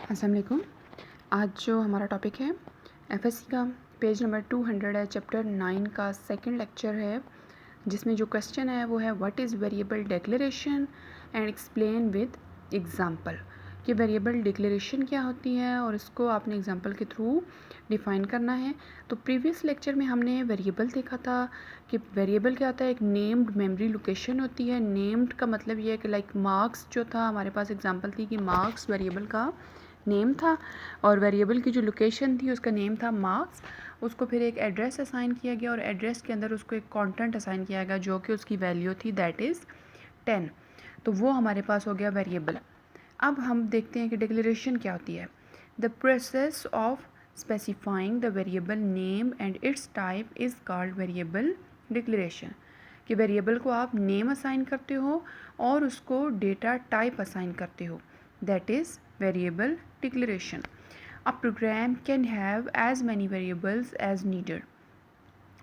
अस्सलाम वालेकुम। आज जो हमारा टॉपिक है एफएससी का पेज नंबर 200 है, चैप्टर 9 का सेकंड लेक्चर है, जिसमें जो क्वेश्चन है वो है what is variable declaration and explain with example. कि वेरिएबल डिक्लेरेशन क्या होती है और इसको आपने एग्जांपल के थ्रू डिफ़ाइन करना है। तो प्रीवियस लेक्चर में हमने वेरिएबल देखा था कि वेरिएबल क्या होता है, एक नेम्ड मेमोरी लोकेशन होती है। नेम्ड का मतलब ये है कि लाइक मार्क्स जो था, हमारे पास एग्जांपल थी कि मार्क्स वेरिएबल का नेम था और वेरिएबल की जो लोकेशन थी उसका नेम था मार्क्स। उसको फिर एक एड्रेस असाइन किया गया और एड्रेस के अंदर उसको एक कंटेंट असाइन किया गया जो कि उसकी वैल्यू थी, दैट इज़ 10। तो वो हमारे पास हो गया वेरिएबल। अब हम देखते हैं कि डिक्लेरेशन क्या होती है। The process of specifying the variable name and it's type is called variable declaration. कि वेरिएबल को आप नेम असाइन करते हो और उसको डेटा टाइप असाइन करते हो, that is variable declaration. A program can have as many variables as needed.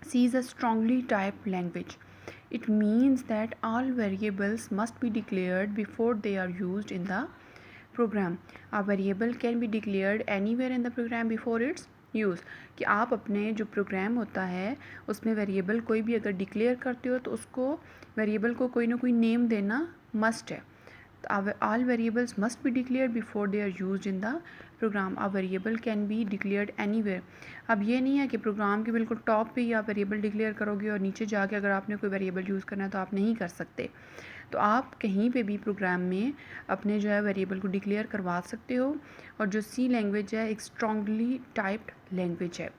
C is a strongly typed language. It means that all variables must be declared before they are used in the program. A variable can be declared anywhere in the program before its use. कि आप अपने जो programme होता है उसमें variable कोई भी अगर डिक्लेयर करते हो तो उसको वेरिएबल को कोई ना कोई नेम देना मस्ट है। All variables must be declared before they are used in the program. A variable can be declared anywhere. अब ये नहीं है कि प्रोग्राम के बिल्कुल टॉप पे ही आप वेरिएबल डिक्लेयर करोगे और नीचे जाके अगर आपने कोई वेरिएबल यूज़ करना है तो आप नहीं कर सकते। तो आप कहीं पे भी प्रोग्राम में अपने जो है वेरिएबल को डिक्लेयर करवा सकते हो। और जो सी लैंग्वेज है एक स्ट्रॉन्गली टाइप्ड लैंग्वेज है,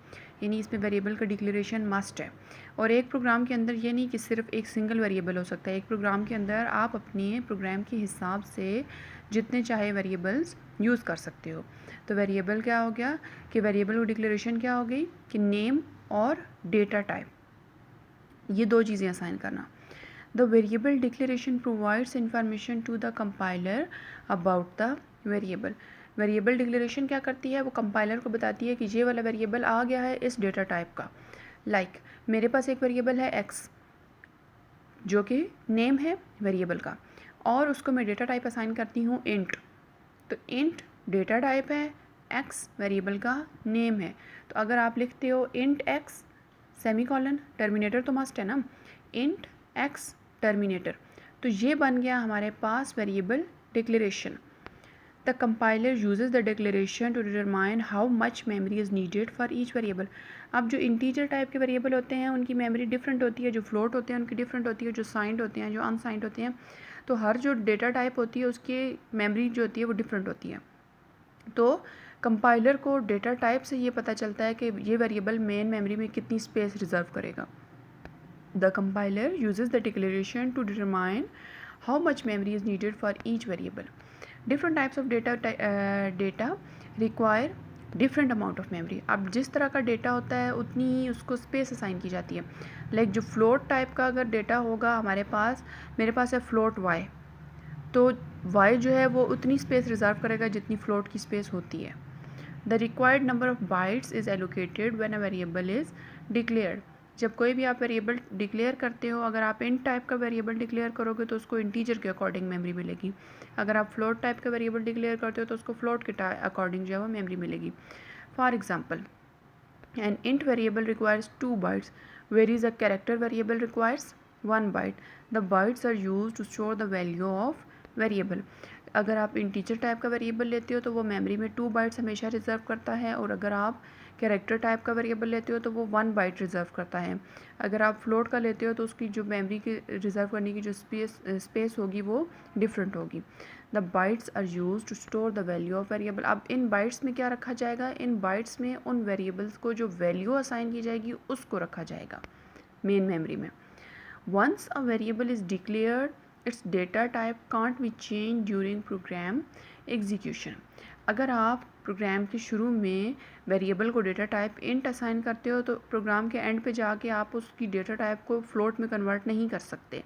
यानी इसमें वेरिएबल का डिक्लेरेशन मस्ट है। और एक प्रोग्राम के अंदर ये नहीं कि सिर्फ एक सिंगल वेरिएबल हो सकता है। एक प्रोग्राम के अंदर आप अपने प्रोग्राम के हिसाब से जितने चाहे वेरिएबल्स यूज़ कर सकते हो। तो वेरिएबल क्या हो गया कि वेरिएबल को डिक्लेरेशन क्या हो गई कि नेम और डेटा टाइप, ये दो चीज़ें असाइन करना। The variable declaration provides information to the compiler about the variable. Variable declaration क्या करती है, वो कंपाइलर को बताती है कि ये वाला वेरिएबल आ गया है इस डेटा टाइप का। लाइक मेरे पास एक वेरिएबल है एक्स जो कि नेम है वेरिएबल का, और उसको मैं डेटा टाइप असाइन करती हूँ इंट। तो इंट डेटा टाइप है, एक्स वेरिएबल का नेम है। तो अगर आप लिखते हो इंट एक्स सेमीकोलन, टर्मिनेटर तो मस्ट है ना, इंट एक्स टर्मिनेटर, तो ये बन गया हमारे पास variable declaration. The compiler uses the declaration to determine how much memory is needed for each variable. अब जो इंटीजर टाइप के वेरिएबल होते हैं उनकी मेमोरी डिफरेंट होती है, जो फ्लोट होते हैं उनकी डिफरेंट होती है, जो साइंड होते हैं, जो अनसाइंड होते हैं। तो हर जो डेटा टाइप होती है उसकी मेमोरी जो होती है वो डिफरेंट होती है। तो कंपाइलर को डेटा टाइप से ये पता चलता है कि ये वेरिएबल मेन मेमोरी में कितनी स्पेस रिजर्व करेगा। The compiler uses the declaration to determine how much memory is needed for each variable. Different types of data require different amount of memory. अब जिस तरह का डेटा होता है उतनी ही उसको स्पेस असाइन की जाती है। लाइक जो फ्लोट टाइप का अगर डेटा होगा हमारे पास, मेरे पास है फ्लोट वाई, तो वाई जो है वो उतनी स्पेस रिजर्व करेगा जितनी फ्लोट की स्पेस होती है। The required number of bytes is allocated when a variable is declared. जब कोई भी आप वेरिएबल डिक्लेयर करते हो, अगर आप इंट टाइप का वेरिएबल डिक्लेयर करोगे तो उसको इंटीजर के अकॉर्डिंग मेमोरी मिलेगी। अगर आप फ्लोट टाइप का वेरिएबल डिक्लेयर करते हो तो उसको फ्लोट के अकॉर्डिंग जो है वो मेमोरी मिलेगी। For example, an int variable requires 2 bytes, whereas a character variable requires 1 byte. The bytes are used to store the value of variable. अगर आप इंटीजर टाइप का वेरिएबल लेते हो तो वो मेमोरी में 2 बाइट्स हमेशा रिजर्व करता है, और अगर आप कैरेक्टर टाइप का वेरिएबल लेते हो तो वो 1 बाइट रिजर्व करता है। अगर आप फ्लोट का लेते हो तो उसकी जो मेमोरी की रिजर्व करने की जो स्पेस होगी वो डिफरेंट होगी। The bytes are use to store the value of variable. अब इन बाइट्स में क्या रखा जाएगा, इन बाइट्स में उन वेरिएबल्स को जो वैल्यू असाइन की जाएगी उसको रखा जाएगा मेन मेमोरी में। Once a variable is declared, its data type can't be change during program execution. अगर आप प्रोग्राम के शुरू में वेरिएबल को डेटा टाइप इंट असाइन करते हो तो प्रोग्राम के एंड पे जाके आप उसकी डेटा टाइप को फ्लोट में कन्वर्ट नहीं कर सकते।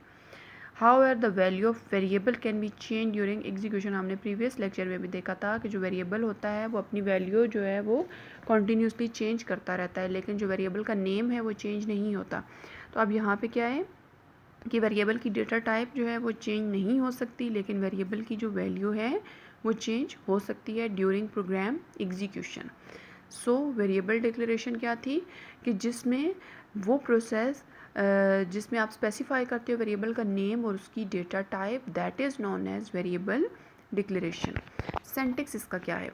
However the value of variable can be change during execution. हमने प्रीवियस लेक्चर में भी देखा था कि जो वेरिएबल होता है वो अपनी वैल्यू जो है वो कॉन्टीन्यूसली चेंज करता रहता है, लेकिन जो वेरिएबल का नेम है वो चेंज नहीं होता। तो अब यहाँ पे क्या है कि वेरिएबल की डेटा टाइप जो है वो चेंज नहीं हो सकती, लेकिन वेरिएबल की जो वैल्यू है वो चेंज हो सकती है during program execution. So variable declaration क्या थी कि जिसमें वो प्रोसेस जिसमें आप स्पेसिफाई करते हो वेरिएबल का नेम और उसकी data type, that is known as variable declaration. Syntax इसका क्या है?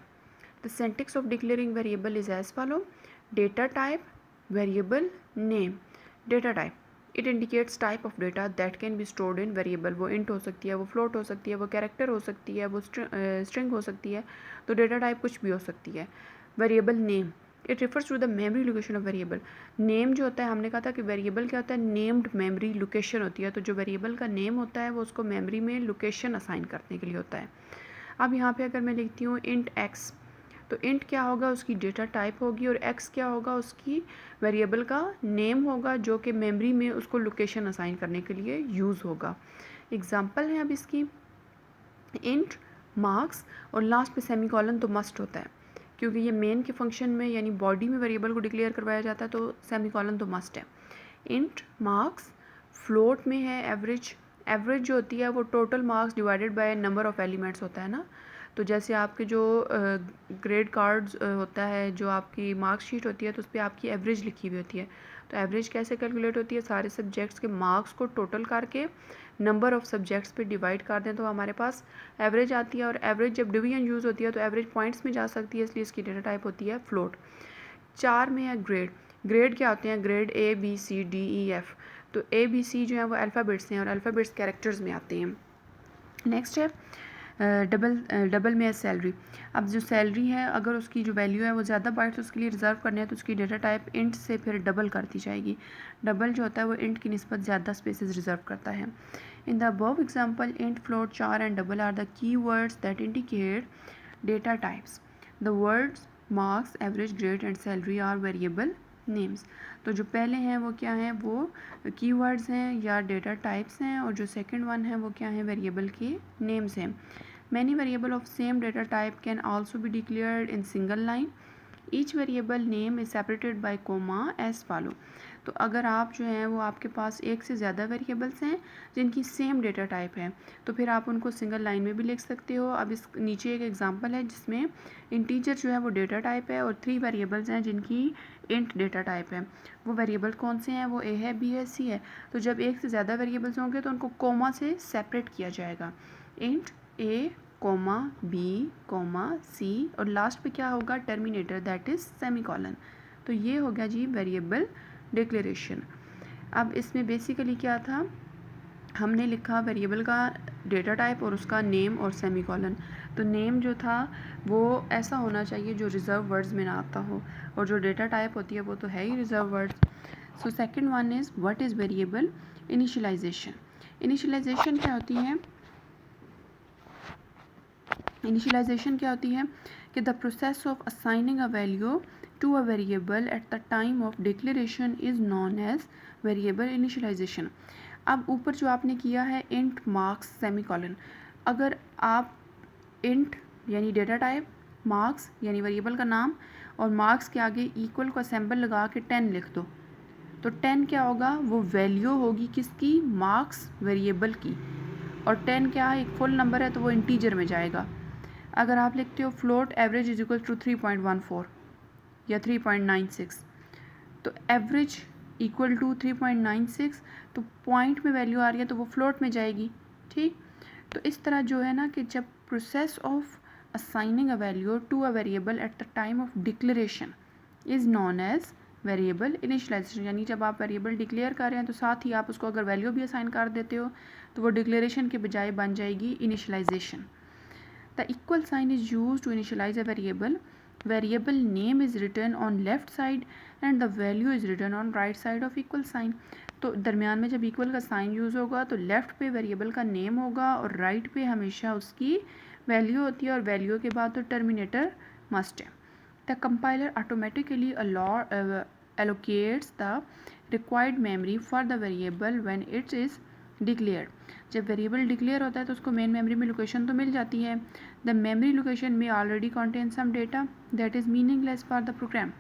The syntax of declaring variable is as follow: data type, variable name. Data type, it indicates type of data that can be stored in variable. वो int हो सकती है, वो float हो सकती है, वो कैरेक्टर हो सकती है, वो स्ट्रिंग हो सकती है, तो डेटा टाइप कुछ भी हो सकती है। Variable name, it refers to the memory location of variable. Name जो होता है, हमने कहा था कि वेरिएबल क्या होता है, नेम्ड मेमोरी लोकेशन होती है, तो जो वेरिएबल का नेम होता है वो उसको मेमोरी में लोकेशन असाइन करने के लिए होता है। अब यहाँ पे अगर मैं लिखती हूँ इंट एक्स, तो इंट क्या होगा, उसकी डेटा टाइप होगी, और एक्स क्या होगा, उसकी वेरिएबल का नेम होगा जो कि मेमोरी में उसको लोकेशन असाइन करने के लिए यूज़ होगा। एग्जांपल है अब इसकी, इंट मार्क्स और लास्ट पे सेमीकोलन तो मस्ट होता है, क्योंकि ये मेन के फंक्शन में यानी बॉडी में वेरिएबल को डिक्लेयर करवाया जाता है, तो सेमीकोलन तो मस्ट है। इंट मार्क्स फ्लोट में है एवरेज। एवरेज जो होती है वो total marks divided by number of elements होता है ना। तो जैसे आपके जो ग्रेड कार्ड्स होता है, जो आपकी मार्कशीट होती है, तो उस पर आपकी एवरेज लिखी हुई होती है। तो एवरेज कैसे कैलकुलेट होती है, सारे सब्जेक्ट्स के मार्क्स को टोटल करके नंबर ऑफ़ सब्जेक्ट्स पे डिवाइड कर दें तो हमारे पास एवरेज आती है। और एवरेज जब डिवीजन यूज़ होती है तो एवरेज पॉइंट्स में जा सकती है, इसलिए इसकी डेटा टाइप होती है फ्लोट। 4 में है ग्रेड। ग्रेड क्या होते हैं, grade A B C D E F। तो A B C जो है वो अल्फ़ाबेट्स हैं और अल्फ़ाबेट्स कैरेक्टर्स में आते हैं। नेक्स्ट है डबल में है सैलरी। अब जो सैलरी है, अगर उसकी जो वैल्यू है वो ज़्यादा बाइट्स उसके लिए रिजर्व करने हैं, तो उसकी डेटा टाइप इंट से फिर डबल कर दी जाएगी। डबल जो होता है वो इंट की निस्बत ज़्यादा स्पेसेस रिजर्व करता है। In the above example, int, float, char and double are the key words that indicate data types. The words marks, average, grade and salary are variable names. तो जो पहले हैं वो क्या हैं, वो कीवर्ड्स हैं या डेटा टाइप्स हैं, और जो सेकंड वन है वो क्या है, वेरिएबल के नेम्स हैं। Many variable of same data type can also be declared in single line. Each variable name is separated by comma as follow. तो अगर आप जो हैं वो आपके पास एक से ज़्यादा वेरिएबल्स हैं जिनकी सेम डेटा टाइप है, तो फिर आप उनको सिंगल लाइन में भी लिख सकते हो। अब इस नीचे एक एग्जांपल है जिसमें इंटीजर जो है वो डेटा टाइप है और 3 वेरिएबल्स हैं जिनकी इंट डेटा टाइप है। वो वेरिएबल कौन से हैं, वो ए है, बी है, सी है। तो जब एक से ज़्यादा वेरिएबल्स होंगे तो उनको कोमा से सेपरेट किया जाएगा। इंट ए कोमा बी कोमा सी, और लास्ट पे क्या होगा, टर्मिनेटर, दैट इज़ सेमीकोलन। तो ये हो गया जी वेरिएबल डिक्लेरेशन। अब इसमें बेसिकली क्या था, हमने लिखा वेरिएबल का डेटा टाइप और उसका नेम और सेमीकोलन। तो नेम जो था वो ऐसा होना चाहिए जो रिजर्व वर्ड्स में ना आता हो, और जो डेटा टाइप होती है वो तो है ही reserve words. So second one is what is variable initialization. Initialization क्या होती है, इनिशियलाइजेशन क्या होती है कि the process of assigning a value to a variable at the time of declaration is known as variable initialization. अब ऊपर जो आपने किया है इंट मार्क्स सेमीकोलन, अगर आप इंट यानी डेटा टाइप, मार्क्स यानी वेरिएबल का नाम, और मार्क्स के आगे इक्वल का सिंबल लगा के 10 लिख दो, तो 10 क्या होगा, वो वैल्यू होगी किसकी, मार्क्स वेरिएबल की। और 10 क्या है, एक फुल नंबर है तो वो इंटीजर में जाएगा। अगर आप लिखते हो float average is equal to 3.14 या 3.96, तो एवरेज इक्वल टू 3.96, तो पॉइंट में वैल्यू आ रही है तो वो फ्लोट में जाएगी। ठीक, तो इस तरह जो है ना कि जब process of assigning a value to a variable at the time of declaration is known as variable initialization, यानी जब आप वेरिएबल डिक्लेयर कर रहे हैं तो साथ ही आप उसको अगर वैल्यू भी असाइन कर देते हो तो वो डिक्लेरेशन के बजाय बन जाएगी initialisation. The equal sign is used to initialize a variable. Variable name is written on left side and the value is written on right side of equal sign. तो दरमियान में जब इक्वल का साइन यूज़ होगा तो left पे variable का name होगा और राइट पे हमेशा उसकी वैल्यू होती है, और वैल्यू के बाद तो टर्मिनेटर मस्ट है। The compiler automatically allocates the required memory for the variable when it is declare. जब वेरिएबल डिक्लेयर होता है तो उसको मेन मेमोरी में लोकेशन तो मिल जाती है। द मेमोरी लोकेशन में already contain some data that is meaningless for the program.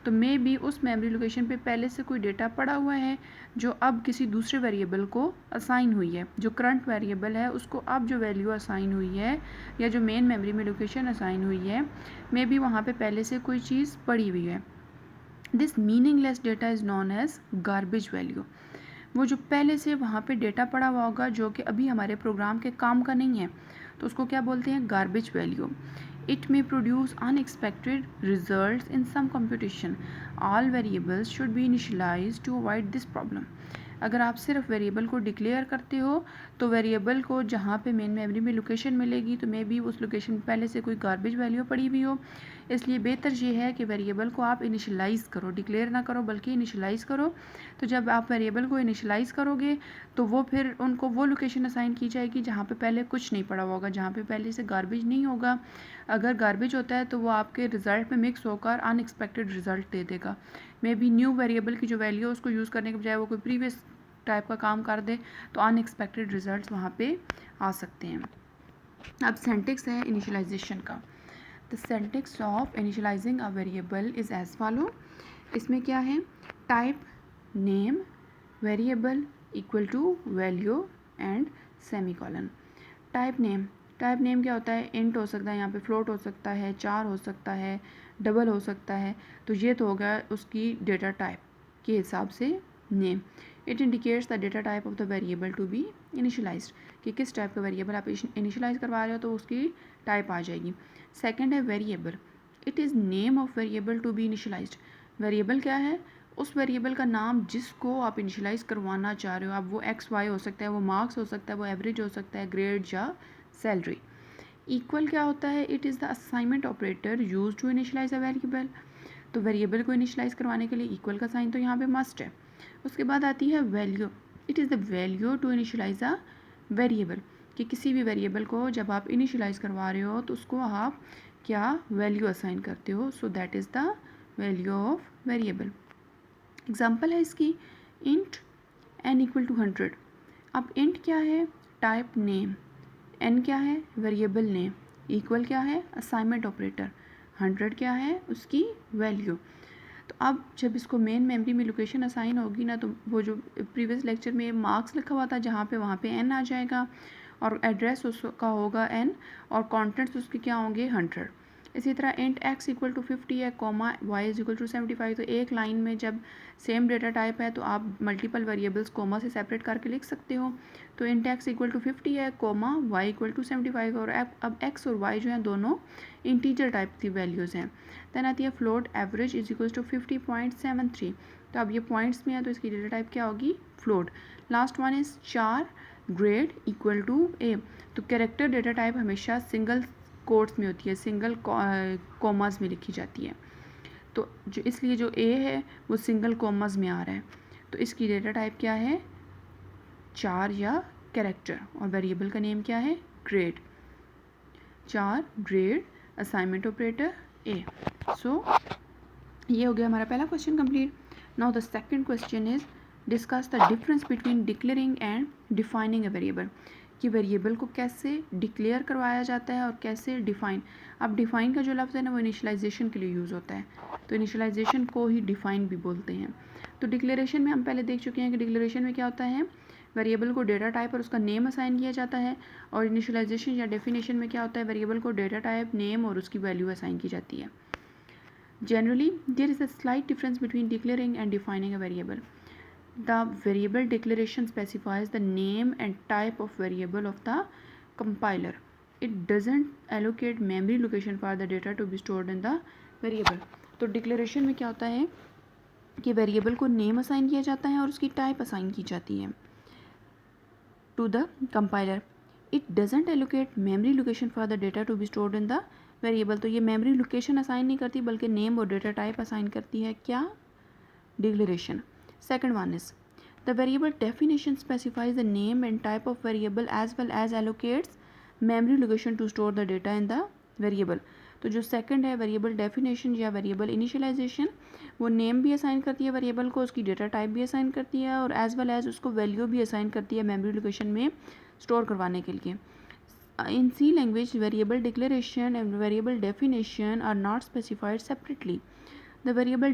तो मे बी उस मेमोरी लोकेशन पे पहले से कोई डेटा पड़ा हुआ है जो अब किसी दूसरे वेरिएबल को असाइन हुई है, जो करंट वेरिएबल है उसको अब जो वैल्यू असाइन हुई है या जो मेन मेमोरी में लोकेशन असाइन हुई है, मे बी वहाँ पे पहले से कोई चीज़ पड़ी हुई है। This meaningless data is known as garbage value. वो जो पहले से वहाँ पे डेटा पड़ा हुआ होगा जो कि अभी हमारे प्रोग्राम के काम का नहीं है, तो उसको क्या बोलते हैं, garbage value. It may produce unexpected results in some computation. All variables should be initialized to avoid this problem. अगर आप सिर्फ वेरिएबल को डिक्लेयर करते हो तो वेरिएबल को जहाँ पे मेन मेमोरी में लोकेशन मिलेगी तो मे बी उस लोकेशन में पहले से कोई गार्बेज वैल्यू पड़ी हुई हो। इसलिए बेहतर ये है कि वेरिएबल को आप इनिशियलाइज़ करो, डिक्लेयर ना करो बल्कि इनिशियलाइज़ करो। तो जब आप वेरिएबल को इनिशियलाइज़ करोगे तो वो फिर उनको वो लोकेशन असाइन की जाएगी जहाँ पे पहले कुछ नहीं पड़ा होगा, जहाँ पे पहले से गार्बेज नहीं होगा। अगर गार्बेज होता है तो वो आपके रिज़ल्ट में मिक्स होकर अनएक्सपेक्टेड रिज़ल्ट दे देगा। मे बी न्यू वेरिएबल की जो वैल्यू है उसको यूज़ करने के बजाय वो कोई प्रीवियस टाइप का काम कर दे तो अनएक्सपेक्टेड रिजल्ट्स वहाँ पे आ सकते हैं। अब सिंटैक्स है इनिशियलाइजेशन का। The syntax of initializing a variable is as follow. इसमें क्या है, type name variable equal to value and semicolon. Type name क्या होता है, इंट हो सकता है, यहाँ पे फ्लोट हो सकता है, चार हो सकता है, डबल हो सकता है। तो ये तो हो गया उसकी डेटा टाइप के हिसाब से name. It indicates the data type of the variable to be initialized, कि किस टाइप का वेरिएबल आप इनिशियलाइज करवा रहे हो तो उसकी टाइप आ जाएगी। सेकंड है variable. It is name of variable to be initialized. Variable क्या है, उस वेरिएबल का नाम जिसको आप इनिशियलाइज करवाना चाह रहे हो। अब वो एक्स वाई हो सकता है, वो मार्क्स हो सकता है, वो एवरेज हो सकता है, ग्रेड या सैलरी। इक्वल क्या होता है, it is the assignment operator use to initialize a variable. तो वेरिएबल को इनिशियलाइज करवाने के लिए इक्वल का साइन तो यहाँ पे मस्ट है। उसके बाद आती है value. It is the value to initialize a variable, कि किसी भी वेरिएबल को जब आप इनिशियलाइज करवा रहे हो तो उसको आप क्या वैल्यू असाइन करते हो। So that is the value of variable. Example है इसकी, इंट n इक्वल टू 100। अब इंट क्या है, टाइप नेम, n क्या है, वेरिएबल नेम, इक्वल क्या है, असाइनमेंट ऑपरेटर, 100 क्या है, उसकी वैल्यू। तो अब जब इसको मेन मेमोरी में लोकेशन असाइन होगी ना, तो वो जो प्रीवियस लेक्चर में मार्क्स लिखा हुआ था जहाँ पे वहाँ पे n आ जाएगा और एड्रेस उसका होगा n और कॉन्टेंट्स उसके क्या होंगे 100। इसी तरह इंट x इक्वल टू 50 है, comma y is equal to 75। तो एक लाइन में जब सेम डेटा टाइप है तो आप मल्टीपल वेरिएबल्स कोमा से सेपरेट करके लिख सकते हो। तो इंट x इक्वल टू 50 है, कोमा y इक्वल टू 75। और अब x और y जो हैं दोनों इंटीजर टाइप की वैल्यूज़ हैं। देन आती है float average is equal to 50.73। तो अब ये पॉइंट्स में है तो इसकी डेटा टाइप क्या होगी, फ्लोट। लास्ट वन इज चार ग्रेड इक्वल टू ए। तो कैरेक्टर डेटा टाइप हमेशा सिंगल कोट्स में होती है, सिंगल कॉमास में लिखी जाती है। तो जो इसलिए जो ए है वो सिंगल कॉमास में आ रहा है। तो इसकी डेटा टाइप क्या है, चार या कैरेक्टर। और वेरिएबल का नेम क्या है, ग्रेड। चार ग्रेड, असाइनमेंट ऑपरेटर ए। सो ये हो गया हमारा पहला question complete. Now the second question is discuss the difference between declaring and defining a variable, कि वेरिएबल को कैसे डिक्लेयर करवाया जाता है और कैसे डिफाइन। अब डिफाइन का जो लफ्ज़ है ना वो इनिशियलाइजेशन के लिए यूज़ होता है, तो इनिशियलाइजेशन को ही डिफाइन भी बोलते हैं। तो डिक्लेरेशन में हम पहले देख चुके हैं कि डिक्लेरेशन में क्या होता है, वेरिएबल को डेटा टाइप और उसका नेम असाइन किया जाता है। और इनिशियलाइजेशन या डेफिनेशन में क्या होता है, वेरिएबल को डेटा टाइप, नेम और उसकी वैल्यू असाइन की जाती है। Generally, there is a slight difference between declaring and defining a variable. The variable declaration specifies the name and type of variable of the compiler. It doesn't allocate memory location for the data to be stored in the variable. तो declaration में क्या होता है कि variable को name assign किया जाता है और उसकी टाइप असाइन की जाती है to the compiler. It doesn't allocate memory location for the data to be stored in the variable. तो ये मेमोरी लोकेशन असाइन नहीं करती बल्कि नेम और डेटा टाइप असाइन करती है, क्या, declaration. Second one is the variable definition specifies the name and type of variable as well as allocates memory location to store the data in the variable. तो जो second है variable definition या variable initialization, वो name भी assign करती है variable को, उसकी डेटा टाइप भी असाइन करती है और एज वेल एज उसको वैल्यू भी असाइन करती है मेमोरी लोकेशन में स्टोर करवाने के लिए. In C language, variable declaration and variable definition are not specified separately. The variable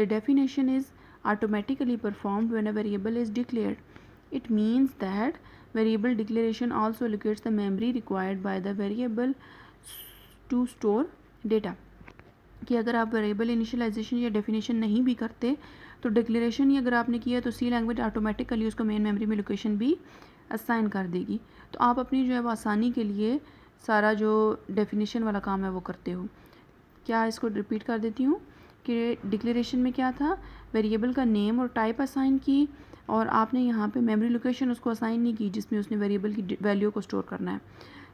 definition is automatically performed when a variable is declared. It means that variable declaration also allocates the memory required by the variable to store data. कि अगर आप variable initialisation या definition नहीं भी करते तो declaration ही अगर आपने किया तो सी लैंग्वेज ऑटोमेटिकली उसको मेन मेमोरी में लोकेशन भी असाइन कर देगी। तो आप अपनी जो है वो आसानी के लिए सारा जो डेफिनेशन वाला काम है वो करते हो। क्या इसको रिपीट कर देती हूँ कि डिक्लेरेशन में क्या था, वेरिएबल का नेम और टाइप असाइन की और आपने यहाँ पे मेमोरी लोकेशन उसको असाइन नहीं की जिसमें उसने वेरिएबल की वैल्यू को स्टोर करना है।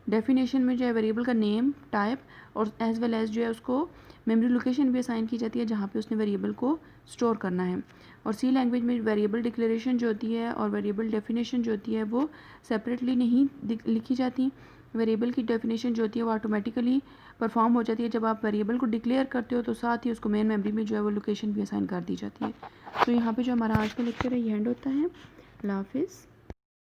डेफिनेशन में जो है वेरिएबल का नेम, टाइप और एज वेल एज जो है उसको मेमोरी लोकेशन भी असाइन की जाती है जहाँ पे उसने वेरिएबल को स्टोर करना है। और सी लैंग्वेज में वेरिएबल डिक्लेरेशन जो होती है और वेरिएबल डेफिनेशन जो होती है वो सेपरेटली नहीं लिखी जाती। वेरिएबल की डेफिनेशन जो होती है वो ऑटोमेटिकली परफॉर्म हो जाती है जब आप वेरिएबल को डिक्लेयर करते हो, तो साथ ही उसको मेन मेमोरी में जो है वो लोकेशन भी असाइन कर दी जाती है। तो यहाँ पे जो हमारा आज का लेक्चर है ये एंड होता है। अल्लाह हाफिज़।